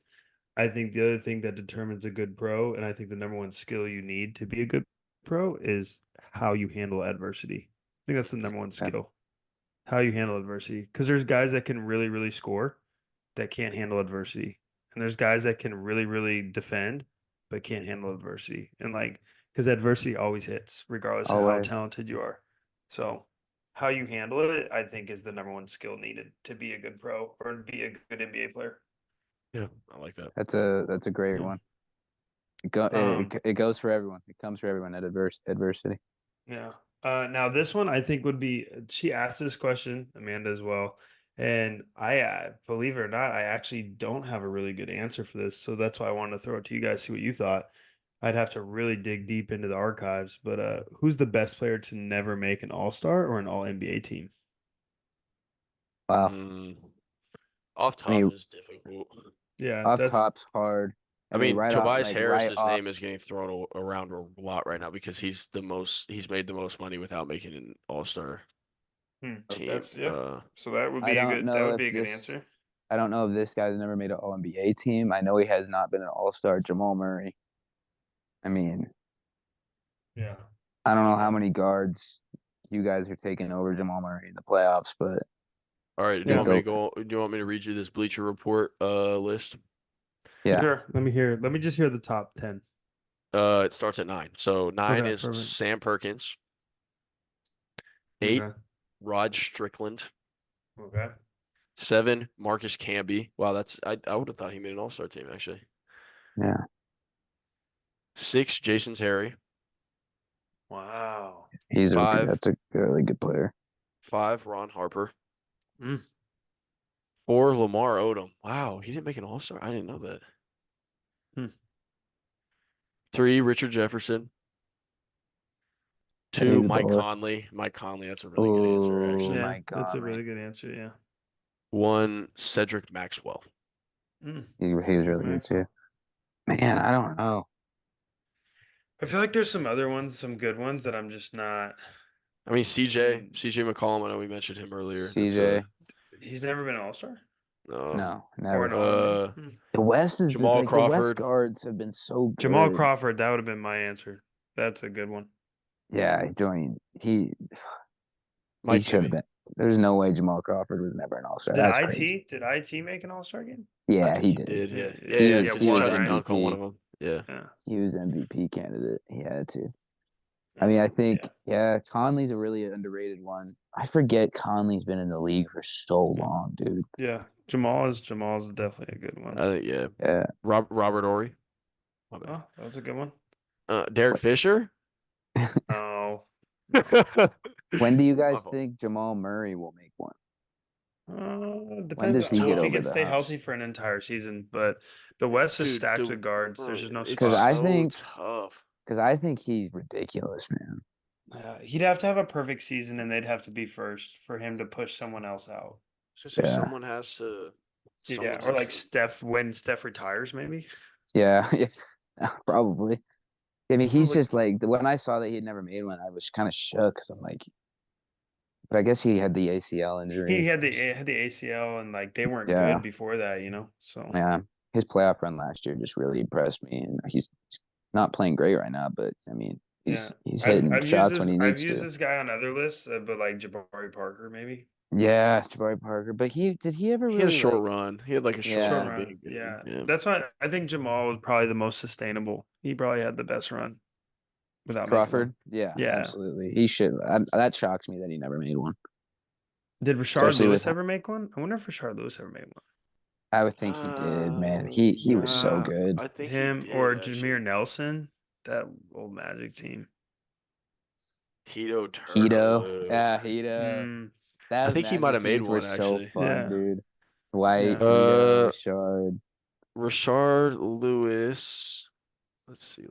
I think the other thing that determines a good pro, and I think the number one skill you need to be a good pro is how you handle adversity. I think that's the number one Yeah. skill, how you handle adversity. Because there's guys that can really, really score that can't handle adversity. And there's guys that can really, really defend but can't handle adversity. And like, because adversity always hits, regardless of how Always. talented you are. So, how you handle it, I think, is the number one skill needed to be a good pro or to be a good NBA player. Yeah, I like that. That's a great Yeah. one. It goes for everyone. It comes for everyone at adversity. Yeah. Now this one I think would be she asked this question, Amanda as well. And I believe it or not, I actually don't have a really good answer for this. So that's why I wanted to throw it to you guys, see what you thought. I'd have to really dig deep into the archives. But who's the best player to never make an all-star or an all NBA team? Wow. Mm, off I top mean, is difficult. Yeah, off that's top's hard. I I mean, mean, right off, Tobias like right Harris's off. name is getting thrown around a lot right now because he's made the most money without making an all-star team. that's yeah. So I don't that know would if be a good this. answer. I don't know if this guy's never made an All NBA team. I know he has not been an All Star. Jamal Murray. I mean, Yeah. I don't know how Uh, many guards you guys are taking over Jamal Murray in the playoffs, but All right, do you yeah, yeah. want me to go. go? Do you want me to read you this Bleacher Report list? Yeah. Sure. Let me just hear the top 10. It starts at 9. So 9 Okay, is perfect. Sam Perkins. 8, Okay. Rod Strickland. Okay. 7, Marcus Camby. Wow, I would have thought he made an All-Star team actually. Yeah. 6, Jason Terry. Wow. He's a 5, that's a really good player. 5, Ron Harper. Mm. 4, Lamar Odom. Wow, he didn't make an All-Star. I didn't know that. Hmm. 3, Richard Jefferson. Yeah, he's 2, a Mike baller. Conley. Mike Conley, that's a really good answer, Oh, actually. Yeah, Mike that's a Conley. really good answer. Yeah. 1, Cedric Maxwell. He was Cedric really good Maxwell. too. Man, I don't know. I feel like there's some other ones, some good ones that I'm just not. I mean, CJ Mm. McCollum. I know we mentioned him earlier. That's CJ. He's never been an All-Star no. No, or an never. All-NBA. The West is Jamal the West Crawford. guards have been so Jamal good. Crawford, that would have been my answer. That's a good one. Yeah, joined. He Mike should have Bibby. been. There's no way Jamal Crawford was never an All-Star. Did That's crazy. IT make an All-Star game? I Yeah, think he he did. did. Yeah. Yeah, Yeah. He Because he was tried to right? dunk on one MVP. of them. Yeah. Yeah. He was MVP candidate. He had to. I mean, I Mm, think Conley's a really underrated one. I forget Conley's been in the league for so long, dude. yeah. Jamal's definitely a good one. I think Yeah. Robert Ory. My bad. Oh, that was a good one. Derek Fisher. Oh, When do you My guys fault. think Jamal Murray will make one? When depends does he on get if he over can the stay hump? healthy for an entire season. But the West is Dude, stacked with guards. There's just no it's Because I spots. so think tough. he's ridiculous, man. He'd have to have a perfect season, and they'd have to be first for him to push someone else out. So say Yeah. someone has to. Yeah, Someone or has like to. Steph when Steph retires, maybe. Yeah, probably. I mean, he's Probably. just like when I saw that he had never made one, I was kind of shook. 'Cause I'm like, but I guess he had the ACL He injury. had the ACL, and like they weren't Yeah, good before that, So yeah. His playoff run last year just really impressed me, and he's not playing great right now. But I mean, yeah, he's hitting shots when he I've needs used to. this guy on other lists, but like Jabari Parker, maybe Yeah, Jabari Parker. But did he ever He had a really short like? run. He had like a short short Yeah, run of run. being good. Yeah, Yeah. that's why I think Jamal was probably the most sustainable. He probably had the best run without making one. Crawford. Yeah, Yeah. absolutely. He should. That shocked me that he never made one, Did Rashard especially with. Lewis ever make one? I wonder if Rashard Lewis ever made one. I would think he did, man. He was so Yeah. good. I think he Him did or Jameer actually. Nelson, that old Magic team. Hito Hito. Turkoglu. Yeah, Hito. Mm, I Those think he might Magic have made teams were one so actually. fun, yeah, dude. Dwight, yeah. Hito, Rashard. Rashard Lewis. Let's see.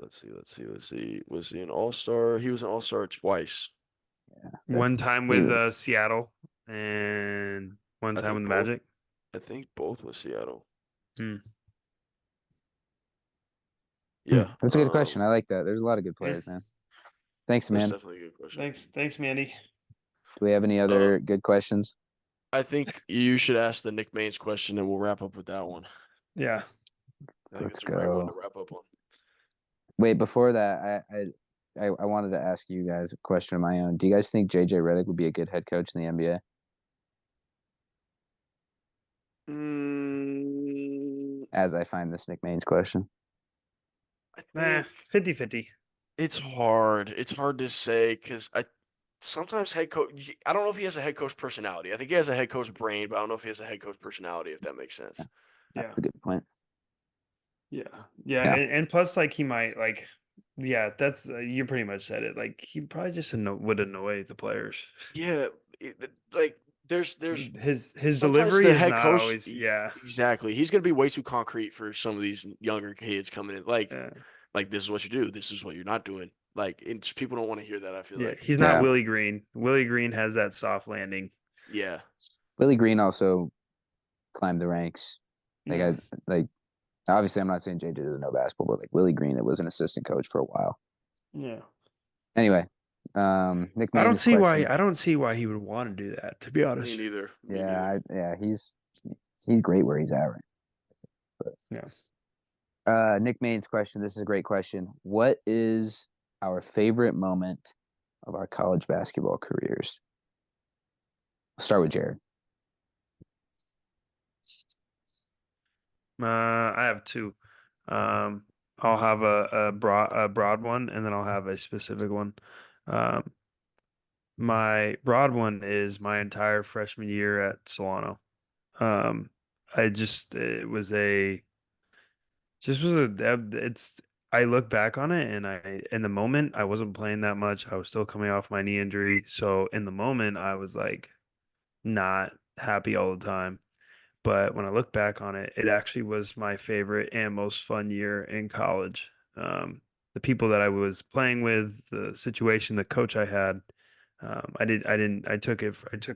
Was he an all-star? He was an all-star twice. Yeah, One time he with was Seattle and one I time with think the both. Magic. I think both with Seattle. Hmm. Yeah. That's a good question. I like that. There's a lot of good Yeah. players, man. Thanks, That's man. definitely a good question. Thanks, Mandy. Do we have any other good questions? I think you should ask the Nick Maines question, and we'll wrap up with that one. Yeah. I think Let's it's a great one go. to wrap up on. Wait, before that, I wanted to ask you guys a question of my own. Do you guys think JJ Redick would be a good head coach in the NBA? As I find this Nick Maines question. I Nah, think 50-50. it's hard. It's hard to say because sometimes head coach. I don't know if he has a head coach personality. I think he has a head coach brain, but I don't know if he has a head coach personality. If that makes sense. Yeah. That's a good point. Yeah. Yeah. And plus, like, he might, like, yeah, that's, you pretty much said it. Like, he probably just would annoy the players. Yeah, like there's His sometimes delivery the is head not coach. always, yeah. Exactly. He's gonna be way too concrete for some of these younger kids coming in. Yeah. Like this is what you do. This is what you're not doing. Like people don't want to hear that. I feel Yeah. like. He's not Yeah. Willie Green. Willie Green has that soft landing. Yeah. Willie Green also climbed the ranks. Like Yeah. obviously I'm not saying JJ doesn't know basketball, but like Willie Green, it was an assistant coach for a while. Yeah. Anyway, Nick Maines' question. I don't see why he would want to do that, to be Me honest. neither. Me Yeah, neither. he's great where he's at right. But, Yeah. Nick Maines' question. This is a great question. What is our favorite moment of our college basketball careers? I'll start with Jared. I have two. I'll have a broad one, and then I'll have a specific one. My broad one is my entire freshman year at Solano. Um, I just it was a just was a it's I look back on it and I in the moment I wasn't playing that much. I was still coming off my knee injury. So in the moment I was like not happy all the time. But when I look back on it, it actually was my favorite and most fun year in college. The people that I was playing with, the situation, the coach I had, I took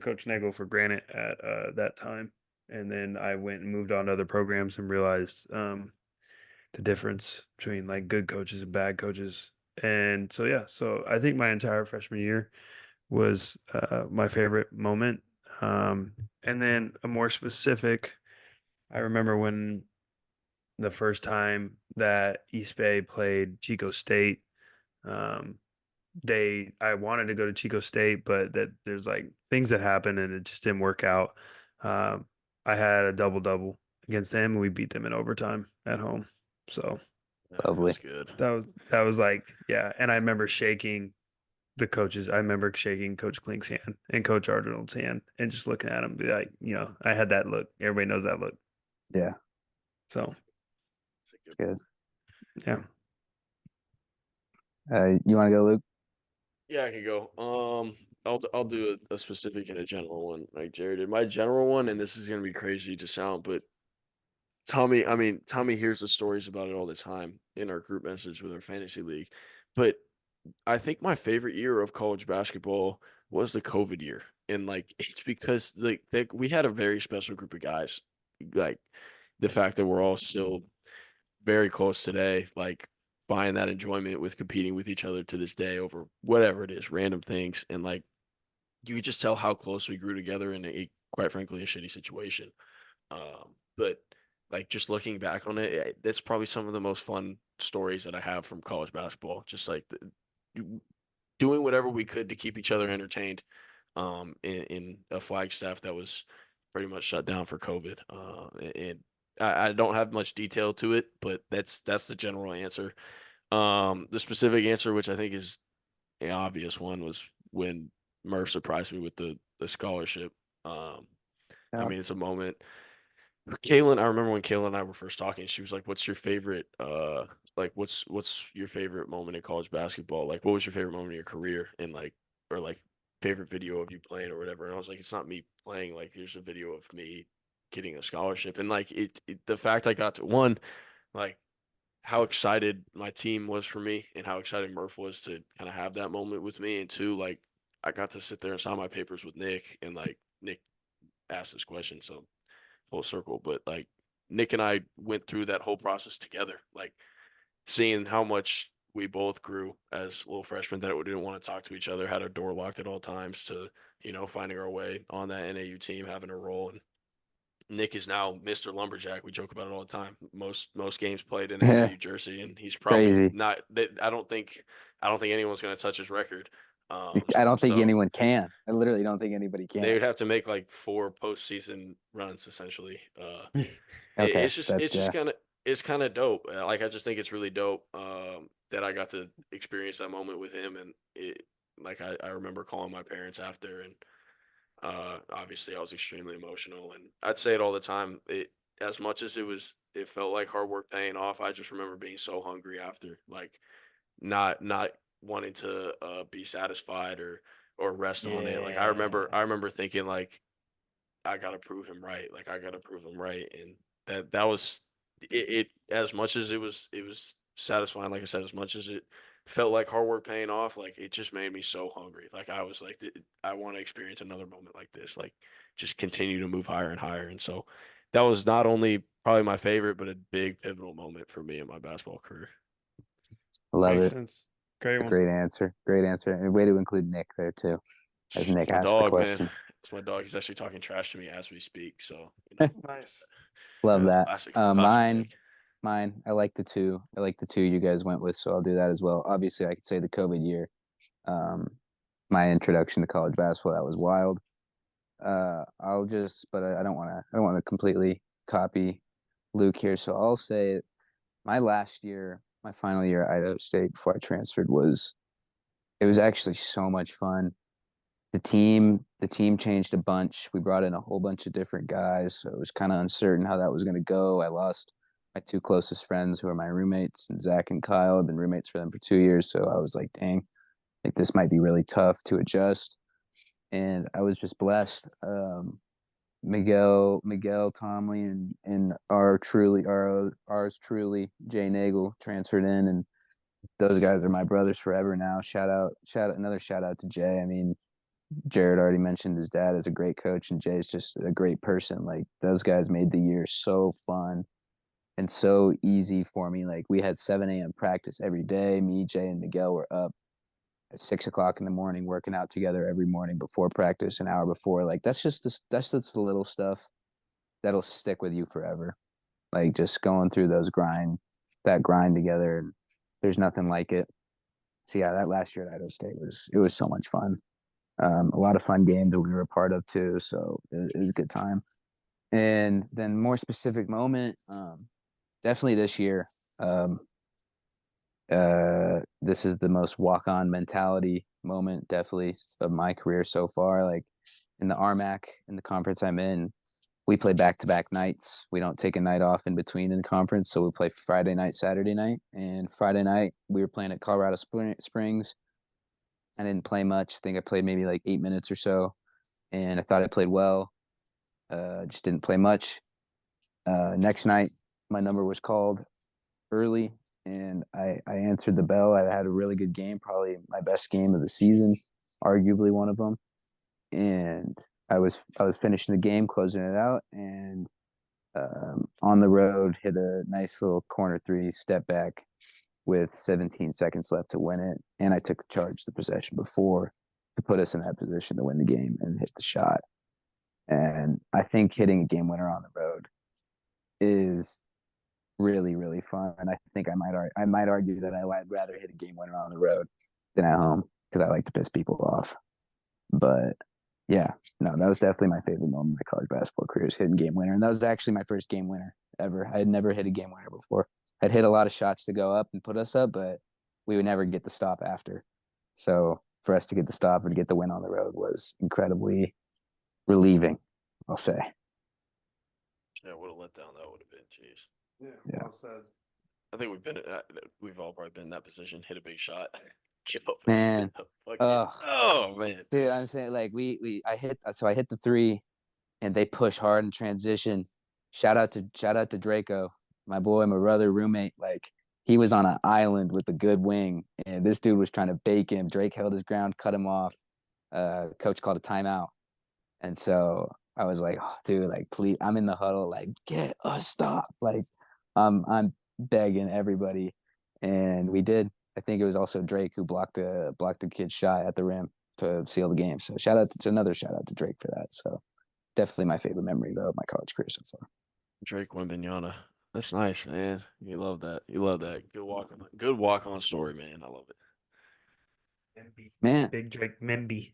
Coach Nagel for granted at that time. And then I went and moved on to other programs and realized the difference between like good coaches and bad coaches. And so, yeah, so I think my entire freshman year was my favorite moment. Um, and then a more specific, I remember when the first time that East Bay played Chico State, um, I wanted to go to Chico State, but that there's like things that happened and it just didn't work out. Um, I had a double double against them and we beat them in overtime at home. So That Lovely. feels good. that was like, yeah. And I remember shaking the coaches. I remember shaking Coach Klink's hand and Coach Arnold's hand and just looking at him, be like, I had that look. Everybody knows that look. Yeah, So It's a it's good good. yeah. You want to go, Luke? Yeah, I could go. I'll do a specific and a general one, like Jared did. My general one, and this is gonna be crazy to sound, but Tommy hears the stories about it all the time in our group message with our fantasy league. But I think my favorite year of college basketball was the COVID year, and like it's because we had a very special group of guys. Like the fact that we're all still very close today, like find that enjoyment with competing with each other to this day over whatever it is, random things. And like you could just tell how close we grew together in quite frankly, a shitty situation. But like just looking back on it, that's probably some of the most fun stories that I have from college basketball. Just like doing whatever we could to keep each other entertained in a Flagstaff that was pretty much shut down for COVID. And I don't have much detail to it, but that's the general answer. The specific answer, which I think is an obvious one, was when Murph surprised me with the scholarship. Um, I Yeah. mean, it's a moment. Kaylin, I remember when Kaylin and I were first talking, she was like, "What's your favorite like what's your favorite moment in college basketball? Like what was your favorite moment in your career and like or like favorite video of you playing or whatever?" And I was like, "It's not me playing, like there's a video of me getting a scholarship." And like the fact I got to one, like how excited my team was for me and how excited Murph was to kind of have that moment with me. And two, like I got to sit there and sign my papers with Nick and like Nick asked this question. So full circle, but like Nick and I went through that whole process together, like seeing how much we both grew as little freshmen that we didn't want to talk to each other, had our door locked at all times to, finding our way on that NAU team, having a role. And Nick is now Mr. Lumberjack. We joke about it all the time. Most games played in an Yeah, NAU jersey, and he's it's probably crazy. not. I don't think anyone's going to touch his record. I don't think So anyone can. I literally don't think anybody they can. would have to make like four postseason runs essentially. Okay, It's that's just kind of dope. Like I just think it's really dope that I got to experience that moment with him, and I remember calling my parents after, and obviously I was extremely emotional, and I'd say it all the time. It as much as it felt like hard work paying off. I just remember being so hungry after, like not wanting to be satisfied or rest on it. Like Yeah. I remember thinking like I gotta prove him right. Like I gotta prove him right, and that was it. As much as it was satisfying, like I said, as much as it felt like hard work paying off, like it just made me so hungry. Like I was like, I want to experience another moment like this. Like just continue to move higher and higher. And so that was not only probably my favorite, but a big pivotal moment for me in my basketball career. love Makes it. sense. Great one. Great answer. Great answer. And way to include Nick there too, as Nick My asked the dog, man. question. It's my dog. He's actually talking trash to me as we speak. So Nice. Love Yeah. that. classic Mine, Nick. mine. I like the two. I like the two you guys went with, so I'll do that as well. Obviously, I could say the COVID year. Um, my introduction to college basketball, that was wild. But I don't want to. I don't want to completely copy Luke here, so I'll say my last year, my final year at Idaho State before I transferred was. It was actually so much fun. the team changed a bunch. We brought in a whole bunch of different guys, so it was kind of uncertain how that was going to go. I lost my two closest friends, who are my roommates, and Zach and Kyle. I've been roommates for them for 2 years, so I was like, dang, like this might be really tough to adjust. And I was just blessed. Miguel Tomley, and ours truly, Jay Nagel, transferred in, and those guys are my brothers forever now. Another shout out to Jay. I mean, Jared already mentioned his dad is a great coach, and Jay's just a great person. Like, those guys made the year so fun and so easy for me. Like, we had 7 a.m. practice every day. Me, Jay, and Miguel were up at 6 o'clock in the morning, working out together every morning before practice, an hour before. Like, that's the little stuff that'll stick with you forever. Like, just going through that grind together, and there's nothing like it. So yeah, that last year at Idaho State was so much fun. A lot of fun games that we were a part of too. So it was a good time. And then more specific moment, definitely this year. This is the most walk-on mentality moment, definitely, of my career so far. Like, in the RMAC, in the conference I'm in, we play back-to-back nights. We don't take a night off in between in the conference, so we play Friday night, Saturday night. And Friday night, we were playing at Colorado Springs. I didn't play much. I think I played maybe like 8 minutes or so, and I thought I played well. Just didn't play much. Next night, my number was called early, and I answered the bell. I had a really good game, probably my best game of the season, arguably one of them. And I was finishing the game, closing it out, and on the road, hit a nice little corner three, step back with 17 seconds left to win it. And I took charge the possession before to put us in that position to win the game and hit the shot. And I think hitting a game winner on the road is really, really fun. And I think I might argue that I'd rather hit a game winner on the road than at home, because I like to piss people off. But yeah, no, that was definitely my favorite moment of my college basketball career, is hitting game winner. And that was actually my first game winner ever. I had never hit a game winner before. I'd hit a lot of shots to go up and put us up, but we would never get the stop after. So for us to get the stop and get the win on the road was incredibly relieving, I'll say. Yeah, what a letdown that would have been. Jeez. Yeah, well said. I think we've all probably been in that position. Hit a big shot. Man. Oh man. Dude, I'm saying, like, I hit the three, and they push hard in transition. Shout out to Draco, my boy, my brother, roommate. Like, he was on an island with a good wing, and this dude was trying to bake him. Drake held his ground, cut him off. Coach called a timeout, and so I was like, oh, dude, like, please, I'm in the huddle, like, get a stop. Like, I'm begging everybody, and we did. I think it was also Drake who blocked the kid's shot at the rim to seal the game. So another shout out to Drake for that. So definitely my favorite memory, though, of my college career so far. Drake Wembanyama. That's nice, man. You love that. You love that. Good walk on story, man. I love it. Man. Big Drake Memby.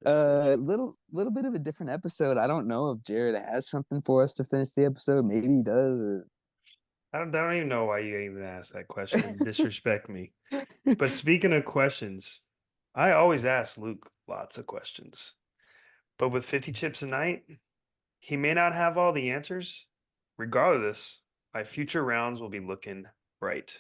Little bit of a different episode. I don't know if Jared has something for us to finish the episode. Maybe he does. I don't even know why you even asked that question. Disrespect me. But speaking of questions, I always ask Luke lots of questions. But with 50 chips a night, he may not have all the answers. Regardless, my future rounds will be looking bright.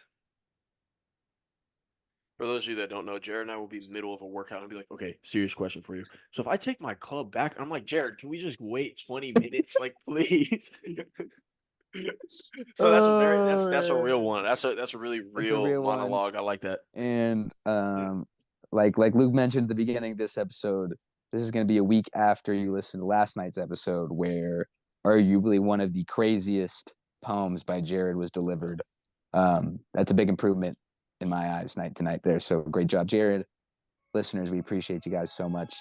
For those of you that don't know, Jared and I will be in the middle of a workout and be like, okay, serious question for you. So if I take my club back, I'm like, Jared, can we just wait 20 minutes? Like, please. So that's a real one. That's a really real monologue. I like that. And like Luke mentioned at the beginning of this episode, this is going to be a week after you listen to last night's episode, where arguably one of the craziest poems by Jared was delivered. That's a big improvement in my eyes tonight there. So great job, Jared. Listeners, we appreciate you guys so much.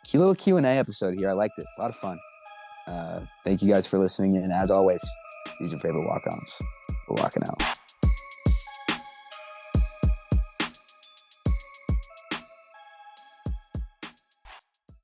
Cute little Q&A episode here. I liked it. A lot of fun. Thank you guys for listening. And as always, these are your favorite walk-ons. We're walking out.